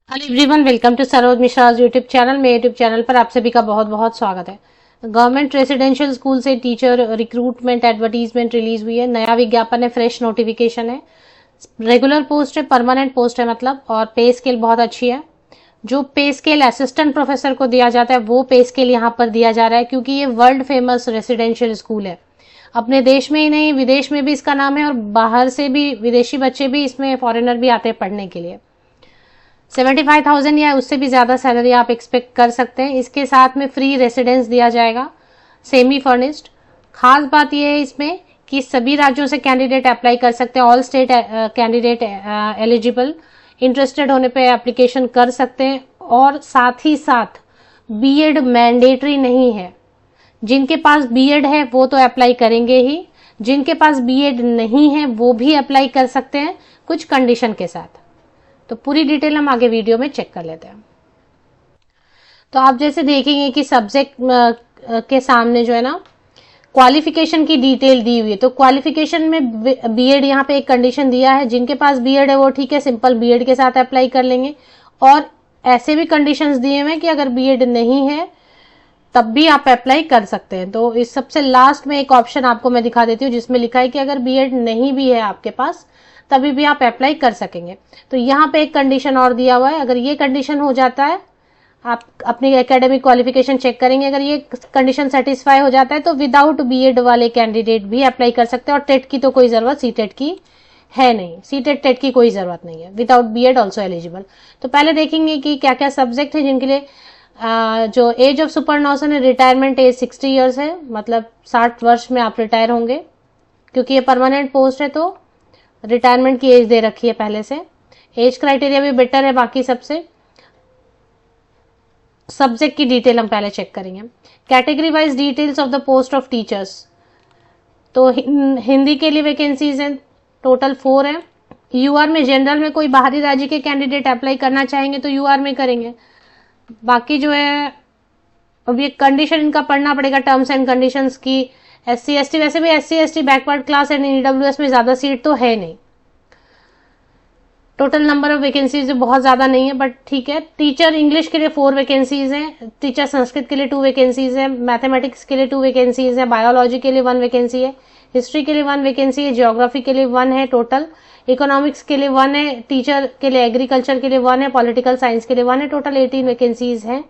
Hello everyone, welcome to Saroj Mishra YouTube channel. मेरे YouTube channel पर आप सभी का बहुत बहुत स्वागत है। गवर्नमेंट रेसिडेंशियल स्कूल से टीचर रिक्रूटमेंट एडवर्टीजमेंट रिलीज हुई है। नया विज्ञापन है, फ्रेश नोटिफिकेशन है। रेगुलर पोस्ट है, परमानेंट पोस्ट है मतलब, और पे स्केल बहुत अच्छी है। जो पे स्केल असिस्टेंट प्रोफेसर को दिया जाता है वो पे स्केल यहाँ पर दिया जा रहा है, क्योंकि ये वर्ल्ड फेमस रेसिडेंशियल स्कूल है। अपने देश में ही नहीं, विदेश में भी इसका नाम है, और बाहर से भी विदेशी बच्चे भी इसमें, फॉरेनर भी आते हैं पढ़ने के लिए। 75,000 या उससे भी ज़्यादा सैलरी आप एक्सपेक्ट कर सकते हैं। इसके साथ में फ्री रेसिडेंस दिया जाएगा, सेमी फर्निश्ड। खास बात यह है इसमें कि सभी राज्यों से कैंडिडेट अप्लाई कर सकते हैं, all state candidate eligible. Interested होने पे एप्लीकेशन कर सकते हैं, और साथ ही साथ बीएड मैंडेटरी नहीं है। जिनके पास बीएड है वो तो अप्लाई करेंगे ही, जिनके पास बीएड नहीं है वो भी अप्लाई कर सकते हैं, कुछ कंडीशन के साथ। तो पूरी डिटेल हम आगे वीडियो में चेक कर लेते हैं। तो आप जैसे देखेंगे कि सब्जेक्ट के सामने जो है ना, क्वालिफिकेशन की डिटेल दी हुई है। तो क्वालिफिकेशन में बीएड यहाँ पे एक कंडीशन दिया है। जिनके पास बीएड है वो ठीक है, सिंपल बीएड के साथ अप्लाई कर लेंगे। और ऐसे भी कंडीशंस दिए हुए हैं कि अगर बीएड नहीं है तब भी आप अप्लाई कर सकते हैं। तो इस सबसे लास्ट में एक ऑप्शन आपको मैं दिखा देती हूँ, जिसमें लिखा है कि अगर बीएड नहीं भी है आपके पास तभी भी आप अप्लाई कर सकेंगे। तो यहाँ पे एक कंडीशन और दिया हुआ है। अगर ये कंडीशन हो जाता है, आप अपनी एकेडमिक क्वालिफिकेशन चेक करेंगे, अगर ये कंडीशन सेटिस्फाई हो जाता है तो विदाउट बीएड वाले कैंडिडेट भी अप्लाई कर सकते हैं। और टेट की तो कोई जरूरत सीटेट की है नहीं, सीटेट टेट की कोई जरूरत नहीं है। Without BEd also eligible. तो पहले देखेंगे कि क्या क्या सब्जेक्ट है जिनके लिए जो एज ऑफ सुपरनोशन है, रिटायरमेंट एज 60 ईयर्स है, मतलब 60 वर्ष में आप रिटायर होंगे। क्योंकि ये परमानेंट पोस्ट है तो रिटायरमेंट की एज दे रखी है पहले से। एज क्राइटेरिया भी बेटर है बाकी सबसे। सब्जेक्ट की डिटेल हम पहले चेक करेंगे। Category wise details of the post of teachers. तो हिंदी के लिए वैकेंसीज हैं, टोटल 4 है। यूआर में जनरल में कोई बाहरी राज्य के कैंडिडेट अप्लाई करना चाहेंगे तो यूआर में करेंगे। बाकी जो है अब ये कंडीशन इनका पढ़ना पड़ेगा, टर्म्स एंड कंडीशंस की। एससी एसटी, वैसे भी SC ST backward class and EWS में ज्यादा सीट तो है नहीं। टोटल नंबर ऑफ वैकेंसीज बहुत ज्यादा नहीं है, बट ठीक है। टीचर इंग्लिश के लिए 4 वैकेंसीज हैं, टीचर संस्कृत के लिए 2 वैकेंसीज है, मैथमेटिक्स के लिए 2 वैकेंसीज है, बायोलॉजी के लिए 1 वैकेंसी है, हिस्ट्री के लिए 1 वैकेंसी है, ज्योग्राफी के लिए 1 है टोटल, इकोनॉमिक्स के लिए 1 है, टीचर के लिए एग्रीकल्चर के लिए 1 है, पॉलिटिकल साइंस के लिए 1 है। टोटल 18 वैकेंसीज हैं।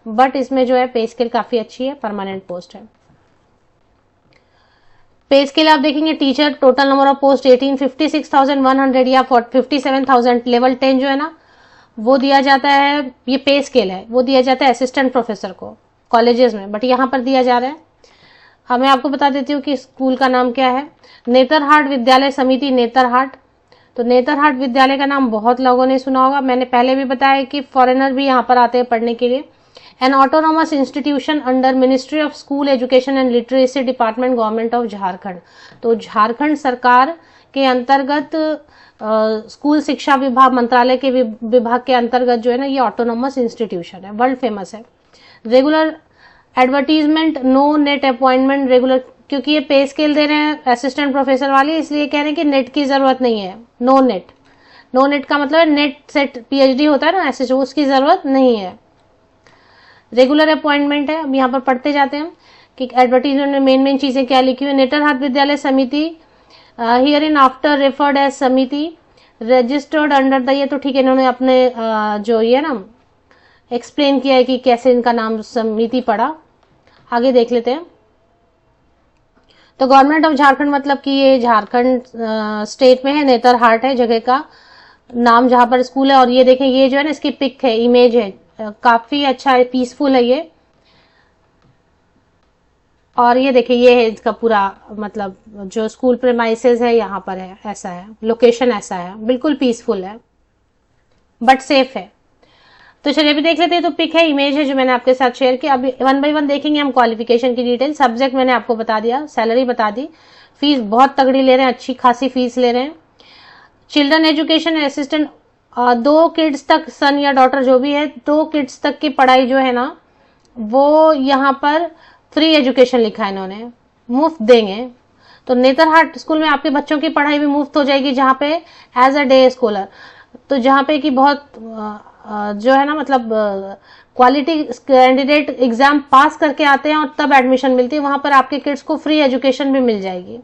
बट इसमें जो है पे स्केल काफी अच्छी है, परमानेंट पोस्ट है। पे स्केल आप देखेंगे, teacher total number of post 18, 56,100 या 57,000। लेवल 10 जो है ना वो दिया जाता है, ये पे स्केल है, वो दिया जाता है असिस्टेंट प्रोफेसर को कॉलेजेस में, बट यहाँ पर दिया जा रहा है। अब मैं आपको बता देती हूँ कि स्कूल का नाम क्या है। नेतरहाट विद्यालय समिति, नेतरहाट। तो नेतरहाट विद्यालय का नाम बहुत लोगों ने सुना होगा। मैंने पहले भी बताया कि फॉरेनर भी यहाँ पर आते हैं पढ़ने के लिए। N autonomous institution under ministry of school education and literacy department, government of Jharkhand. तो झारखंड सरकार के अंतर्गत स्कूल शिक्षा विभाग, मंत्रालय के विभाग के अंतर्गत जो है ना ये ऑटोनोमस इंस्टीट्यूशन है, वर्ल्ड फेमस है। Regular advertisement, no net appointment, regular. क्योंकि ये पे स्केल दे रहे हैं असिस्टेंट प्रोफेसर वाली, इसलिए कह रहे हैं कि नेट की जरूरत नहीं है। नो नेट, नो नेट का मतलब है नेट सेट पीएचडी होता है ना, ऐसे उसकी जरूरत नहीं है। रेगुलर अपॉइंटमेंट है। अब यहाँ पर पढ़ते जाते हैं कि एडवर्टीजमेंट में मेन मेन चीजें क्या लिखी हुई है। Netarhat Vidyalaya Samiti, here in after referred as Samiti, registered under the, ये तो ठीक है, इन्होंने अपने जो ये ना एक्सप्लेन किया है कि कैसे इनका नाम समिति पड़ा। आगे देख लेते हैं। तो गवर्नमेंट ऑफ झारखंड मतलब कि ये झारखंड स्टेट में है, नेतरहाट है जगह का नाम जहां पर स्कूल है। और ये देखें, ये जो है ना इसकी पिक है, इमेज है, काफी अच्छा है, पीसफुल है ये। और ये देखिए, ये है इसका पूरा मतलब जो स्कूल प्रेमाइसेस है यहाँ पर है, ऐसा है, लोकेशन ऐसा है, बिल्कुल पीसफुल है बट सेफ है। तो चलिए अभी देख लेते हैं। तो पिक है, इमेज है जो मैंने आपके साथ शेयर किया। अभी 1 बाय 1 देखेंगे हम क्वालिफिकेशन की डिटेल। सब्जेक्ट मैंने आपको बता दिया, सैलरी बता दी, फीस बहुत तगड़ी ले रहे हैं, अच्छी खासी फीस ले रहे हैं। चिल्ड्रन एजुकेशन असिस्टेंट, 2 किड्स तक, सन या डॉटर जो भी है, 2 किड्स तक की पढ़ाई जो है ना वो यहाँ पर फ्री एजुकेशन लिखा है इन्होंने, मुफ्त देंगे। तो नेतरहाट स्कूल में आपके बच्चों की पढ़ाई भी मुफ्त हो जाएगी, जहाँ पे एज अ डे स्कॉलर। तो जहाँ पे कि बहुत जो है ना मतलब क्वालिटी कैंडिडेट एग्जाम पास करके आते हैं और तब एडमिशन मिलती है, वहां पर आपके किड्स को फ्री एजुकेशन भी मिल जाएगी।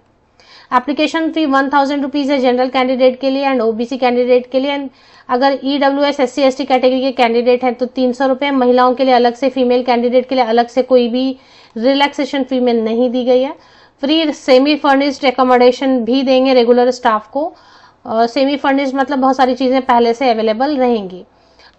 एप्लीकेशन फी 1000 रुपीज है जनरल कैंडिडेट के लिए एंड ओबीसी कैंडिडेट के लिए, एंड अगर ईडब्ल्यूएस SC ST कैटेगरी के कैंडिडेट हैं तो 300 रुपये। महिलाओं के लिए अलग से, फीमेल कैंडिडेट के लिए अलग से कोई भी रिलैक्सेशन फी में नहीं दी गई है। फ्री सेमी फर्निश्ड एकोमोडेशन भी देंगे रेगुलर स्टाफ को। सेमी फर्निश्ड मतलब बहुत सारी चीजें पहले से अवेलेबल रहेंगी।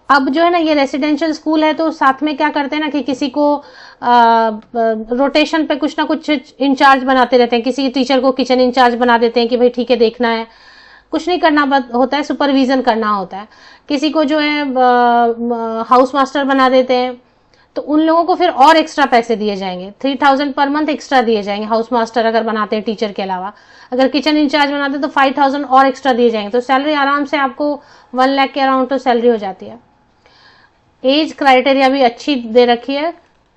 अब जो है ना ये रेसिडेंशियल स्कूल है तो साथ में क्या करते हैं ना कि किसी को रोटेशन पे कुछ ना कुछ इंचार्ज बनाते रहते हैं। किसी टीचर को किचन इंचार्ज बना देते हैं कि भाई ठीक है देखना है, कुछ नहीं करना होता है, सुपरविजन करना होता है। किसी को जो है हाउस मास्टर बना देते हैं, तो उन लोगों को फिर और एक्स्ट्रा पैसे दिए जाएंगे, 3000 पर मंथ एक्स्ट्रा दिए जाएंगे हाउस मास्टर अगर बनाते हैं टीचर के अलावा। अगर किचन इंचार्ज बनाते हैं तो 5000 और एक्स्ट्रा दिए जाएंगे। तो सैलरी आराम से आपको 1 लाख के अराउंड तो सैलरी हो जाती है। एज क्राइटेरिया भी अच्छी दे रखी है,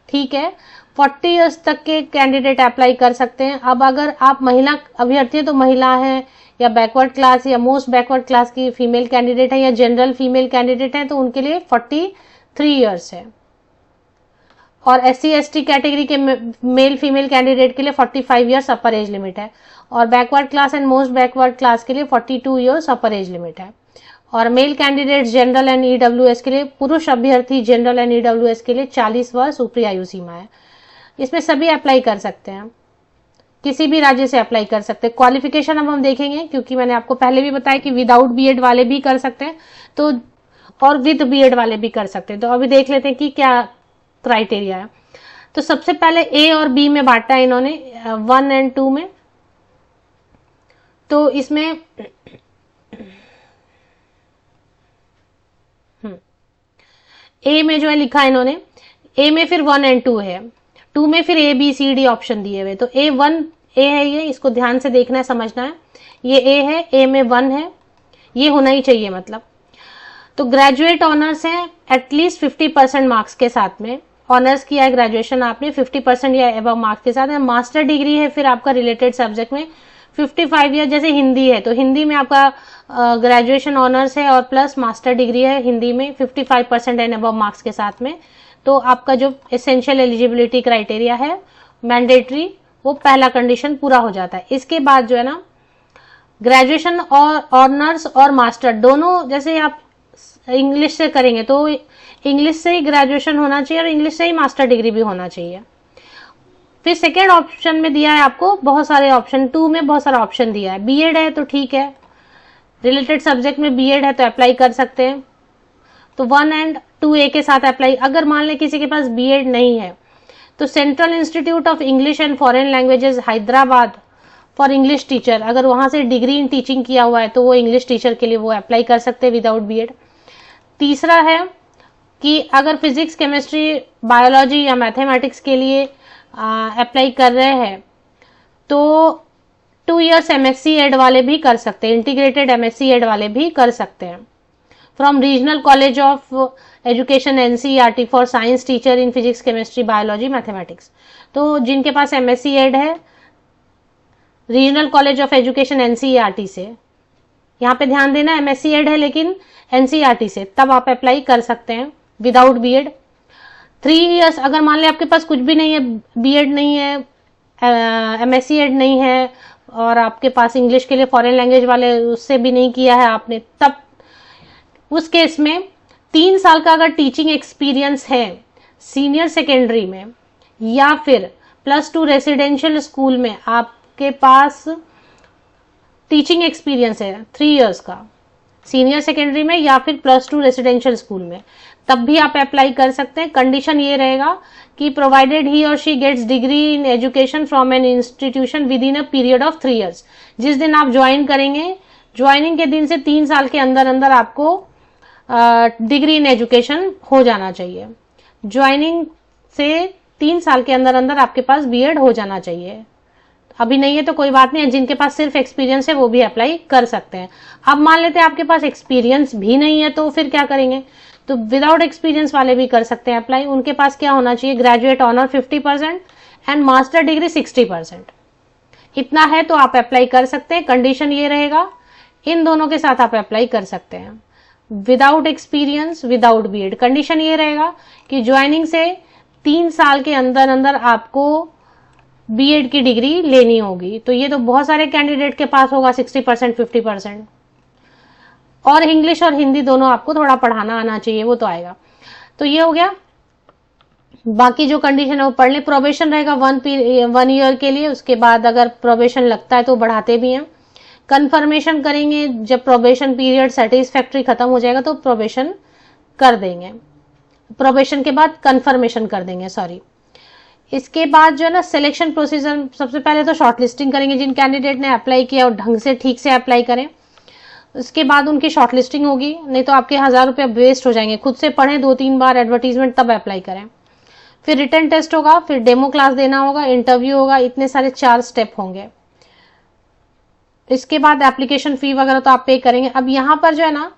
ठीक है। 40 इयर्स तक के कैंडिडेट अप्लाई कर सकते हैं। अब अगर आप महिला अभ्यर्थी है तो महिला है या बैकवर्ड क्लास या मोस्ट बैकवर्ड क्लास की फीमेल कैंडिडेट है या जनरल फीमेल कैंडिडेट है तो उनके लिए 43 इयर्स है। और SC ST कैटेगरी के मेल फीमेल कैंडिडेट के लिए 45 इयर्स अपर एज लिमिट है। और backward class and most backward class के लिए 42 इयर्स अपर एज लिमिट है। और male candidate general and EWS के लिए, पुरुष अभ्यर्थी जनरल एंड ईडब्ल्यूएस के लिए 40 वर्ष ऊपरी आयु सीमा है। इसमें सभी अप्लाई कर सकते हैं, किसी भी राज्य से अप्लाई कर सकते हैं। क्वालिफिकेशन अब हम देखेंगे क्योंकि मैंने आपको पहले भी बताया कि विदाउट बीएड वाले भी कर सकते हैं तो, और विद बीएड वाले भी कर सकते हैं। तो अभी देख लेते हैं कि क्या क्राइटेरिया है। तो सबसे पहले A और B में बांटा है इन्होंने 1 और 2 में। तो इसमें A में जो है लिखा है इन्होंने, A में फिर 1 और 2 है, 2 में फिर A B C D option दिए हुए। तो A1 A है, ये इसको ध्यान से देखना है, समझना है। ये A है, A में 1 है, ये होना ही चाहिए मतलब। तो ग्रेजुएट ऑनर्स है एटलीस्ट 50% मार्क्स के साथ में, ऑनर्स किया है ग्रेजुएशन आपने 50% या एबव मार्क्स के साथ है। मास्टर डिग्री है फिर आपका रिलेटेड सब्जेक्ट में 55 ईयर, जैसे हिंदी है तो हिंदी में आपका ग्रेजुएशन ऑनर्स है और प्लस मास्टर डिग्री है हिंदी में 55% एंड अबव मार्क्स के साथ में, तो आपका जो एसेंशियल एलिजिबिलिटी क्राइटेरिया है मैंडेटरी, वो पहला कंडीशन पूरा हो जाता है। इसके बाद जो है ना ग्रेजुएशन और ऑनर्स और मास्टर दोनों, जैसे आप इंग्लिश से करेंगे तो इंग्लिश से ही ग्रेजुएशन होना चाहिए और इंग्लिश से ही मास्टर डिग्री भी होना चाहिए। फिर सेकेंड ऑप्शन में दिया है आपको बहुत सारे ऑप्शन, 2 में बहुत सारा ऑप्शन दिया है। बीएड है तो ठीक है, रिलेटेड सब्जेक्ट में बीएड है तो अप्लाई कर सकते हैं। तो 1 और 2A के साथ अप्लाई। अगर मान लें किसी के पास बीएड नहीं है तो central institute of English and foreign languages Hyderabad for English teacher, अगर वहां से डिग्री इन टीचिंग किया हुआ है तो वो इंग्लिश टीचर के लिए वो अप्लाई कर सकते हैं विदाउट बीएड। तीसरा है कि अगर फिजिक्स, केमिस्ट्री, बायोलॉजी या मैथमेटिक्स के लिए अप्लाई कर रहे हैं तो 2 इयर्स MSc एड वाले भी कर सकते हैं, इंटीग्रेटेड MSc एड वाले भी कर सकते हैं। From regional college of education NCERT for science teacher in physics, chemistry, biology, mathematics. तो जिनके पास MSc एड है regional college of education NCERT से, यहाँ पे ध्यान देना MSc एड है लेकिन NCERT से, तब आप अप्लाई कर सकते हैं विदाउट बीएड। 3 इयर्स, अगर मान लें आपके पास कुछ भी नहीं है, बीएड नहीं है, MSc एड नहीं है और आपके पास इंग्लिश के लिए फॉरेन लैंग्वेज वाले उससे भी नहीं किया है आपने, तब उस केस में 3 साल का अगर टीचिंग एक्सपीरियंस है सीनियर सेकेंडरी में या फिर +2 रेसिडेंशियल स्कूल में आपके पास टीचिंग एक्सपीरियंस है 3 इयर्स का सीनियर सेकेंडरी में या फिर +2 रेसिडेंशियल स्कूल में, तब भी आप अप्लाई कर सकते हैं। कंडीशन ये रहेगा कि प्रोवाइडेड ही और she gets degree in education from an institution within a period of 3 years. जिस दिन आप ज्वाइन करेंगे, ज्वाइनिंग के दिन से 3 साल के अंदर अंदर आपको डिग्री इन एजुकेशन हो जाना चाहिए। ज्वाइनिंग से 3 साल के अंदर अंदर आपके पास बीएड हो जाना चाहिए। अभी नहीं है तो कोई बात नहीं है, जिनके पास सिर्फ एक्सपीरियंस है वो भी अप्लाई कर सकते हैं। अब मान लेते हैं आपके पास एक्सपीरियंस भी नहीं है तो फिर क्या करेंगे, तो विदाउट एक्सपीरियंस वाले भी कर सकते हैं अप्लाई। उनके पास क्या होना चाहिए, graduate honour 50% and master degree 60%, इतना है तो आप अप्लाई कर सकते हैं। कंडीशन ये रहेगा, इन दोनों के साथ आप अप्लाई कर सकते हैं। Without experience, without BEd. Condition ये रहेगा कि ज्वाइनिंग से 3 साल के अंदर अंदर आपको बीएड की डिग्री लेनी होगी। तो ये तो बहुत सारे कैंडिडेट के पास होगा, 60%, 50%। और इंग्लिश और हिंदी दोनों आपको थोड़ा पढ़ाना आना चाहिए, वो तो आएगा। तो ये हो गया। बाकी जो कंडीशन है वो पढ़ ले। प्रोबेशन रहेगा 1 ईयर के लिए, उसके बाद अगर प्रोबेशन लगता है तो बढ़ाते भी हैं। कंफर्मेशन करेंगे जब प्रोबेशन पीरियड सेटिस्फैक्ट्री खत्म हो जाएगा तो प्रोबेशन कर देंगे, प्रोबेशन के बाद कंफर्मेशन कर देंगे, सॉरी। इसके बाद जो है ना सिलेक्शन प्रोसीजर, सबसे पहले तो शॉर्टलिस्टिंग करेंगे। जिन कैंडिडेट ने अप्लाई किया और ढंग से ठीक से अप्लाई करें, उसके बाद उनकी शॉर्टलिस्टिंग होगी। नहीं तो आपके 1000 रुपये वेस्ट हो जाएंगे। खुद से पढ़ें 2-3 बार एडवर्टीजमेंट, तब अप्लाई करें। फिर रिटन टेस्ट होगा, फिर डेमो क्लास देना होगा, इंटरव्यू होगा। इतने सारे 4 स्टेप होंगे। इसके बाद एप्लीकेशन फी वगैरह तो आप पे करेंगे। अब यहाँ पर जो है ना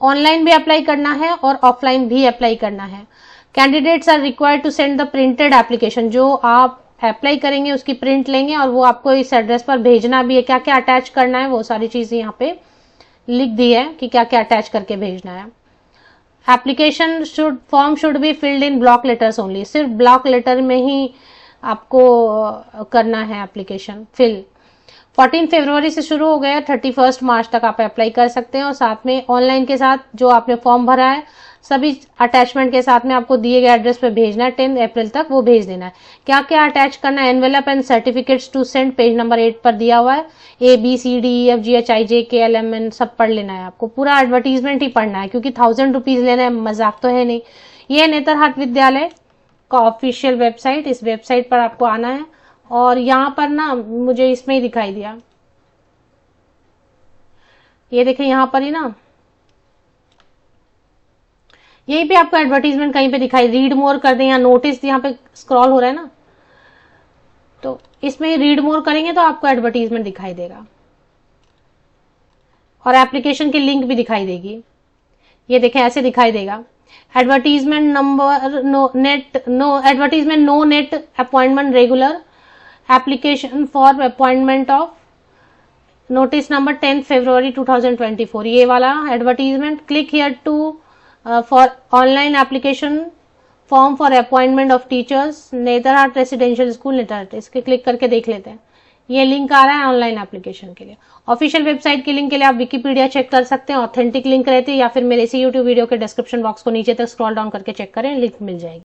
ऑनलाइन भी अप्लाई करना है और ऑफलाइन भी अप्लाई करना है। Candidates are required to send the printed application. जो आप अप्लाई करेंगे उसकी प्रिंट लेंगे और वो आपको इस एड्रेस पर भेजना भी है। क्या क्या अटैच करना है वो सारी चीजें यहाँ पे लिख दी है कि क्या क्या अटैच करके भेजना है। Application form should be filled in block letters only. सिर्फ ब्लॉक लेटर में ही आपको करना है एप्लीकेशन फिल। 14 फरवरी से शुरू हो गया, 31 मार्च तक आप अप्लाई कर सकते हैं। और साथ में ऑनलाइन के साथ जो आपने फॉर्म भरा है सभी अटैचमेंट के साथ में आपको दिए गए एड्रेस पे भेजना है। 10 अप्रैल तक वो भेज देना है। क्या क्या अटैच करना है? Envelope and certificates to send, page number 8 पर दिया हुआ है। ABCDEFGHIJKLMN सब पढ़ लेना है आपको। पूरा एडवर्टीजमेंट ही पढ़ना है क्योंकि 1000 रुपीज लेना है, मजाक तो है नहीं। ये नेतरहाट विद्यालय का ऑफिशियल वेबसाइट, इस वेबसाइट पर आपको आना है। और यहाँ पर ना मुझे इसमें ही दिखाई दिया, ये देखें यहाँ पर ही ना, यहीं पे आपको एडवर्टीजमेंट कहीं पे दिखाई, रीड मोर कर दें या नोटिस यहाँ पे स्क्रॉल हो रहा है ना, तो इसमें रीड मोर करेंगे तो आपको एडवर्टीजमेंट दिखाई देगा और एप्लीकेशन की लिंक भी दिखाई देगी। ये देखें ऐसे दिखाई देगा। Advertisement number advertisement no net appointment regular application for appointment of notice number 10 February 2024। ये वाला advertisement. Click here to for online application form for appointment of teachers Netarhat residential school Netarhat. इसके क्लिक करके देख लेते हैं। ये लिंक आ रहा है ऑनलाइन एप्लीकेशन के लिए। ऑफिशियल वेबसाइट के लिंक के लिए आप विकिपीडिया चेक कर सकते हैं, ऑथेंटिक लिंक रहती है, या फिर मेरे इसी यूट्यूब वीडियो के डिस्क्रिप्शन बॉक्स को नीचे तक स्क्रॉल डाउन करके चेक करें, लिंक मिल जाएगी।